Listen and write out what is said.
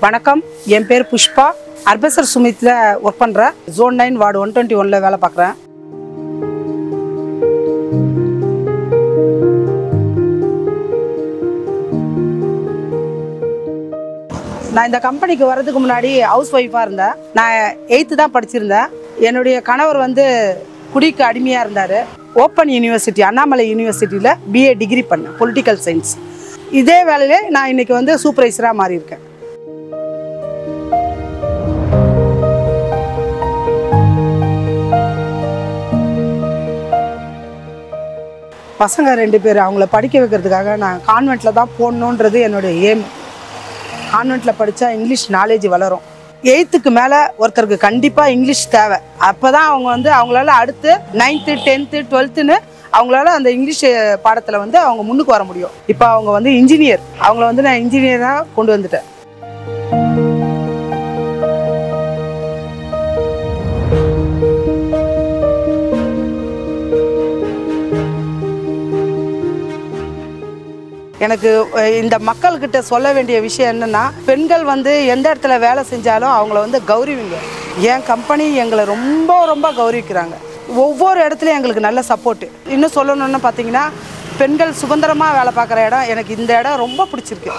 வணக்கம், என் பேர் புஷ்பா. அர்பசர் சுமித்ல ஒர்க் பண்ணுறேன். ஜோன் 9 வார்டு 121ல் வேலை பார்க்குறேன். நான் இந்த கம்பெனிக்கு வர்றதுக்கு முன்னாடி ஹவுஸ் ஒய்ஃபாக இருந்தேன். நான் 8th தான் படிச்சிருந்தேன். என்னுடைய கணவர் குடிக்கு அடிமையாக இருந்தார். ஓப்பன் யூனிவர்சிட்டி, அண்ணாமலை யூனிவர்சிட்டியில் BA டிகிரி பண்ணேன், பொலிட்டிக்கல் சயின்ஸ். இதே வேலையிலே நான் இன்றைக்கி சூப்பர்வைசராக மாறியிருக்கேன். பசங்க 2 பேர், அவங்கள படிக்க வைக்கிறதுக்காக நான் கான்வெண்ட்டில் தான் போடணுன்றது என்னுடைய எய்ம். கான்வெண்ட்டில் படித்தா இங்கிலீஷ் நாலேஜ் வளரும். 8th மேலே ஒருத்தருக்கு கண்டிப்பாக இங்கிலீஷ் தேவை. அப்போ தான் அவங்களால அடுத்து 9th 10th 12th அவங்களால அந்த இங்கிலீஷ் பாடத்தில் அவங்க முன்னுக்கு வர முடியும். இப்போ அவங்க இன்ஜினியர், அவங்கள நான் இன்ஜினியராக கொண்டு வந்துட்டேன். எனக்கு இந்த மக்கள்கிட்ட சொல்ல வேண்டிய விஷயம் என்னென்னா, பெண்கள் எந்த இடத்துல வேலை செஞ்சாலும் அவங்கள கௌரவிங்க. என் கம்பெனி எங்களை ரொம்ப ரொம்ப கௌரவிக்கிறாங்க. ஒவ்வொரு இடத்துலையும் எங்களுக்கு நல்ல சப்போர்ட்டு. இன்னும் சொல்லணுன்னு பார்த்தீங்கன்னா, பெண்கள் சுதந்திரமாக வேலை பார்க்குற இடம் எனக்கு இந்த இடம் ரொம்ப பிடிச்சிருக்கு.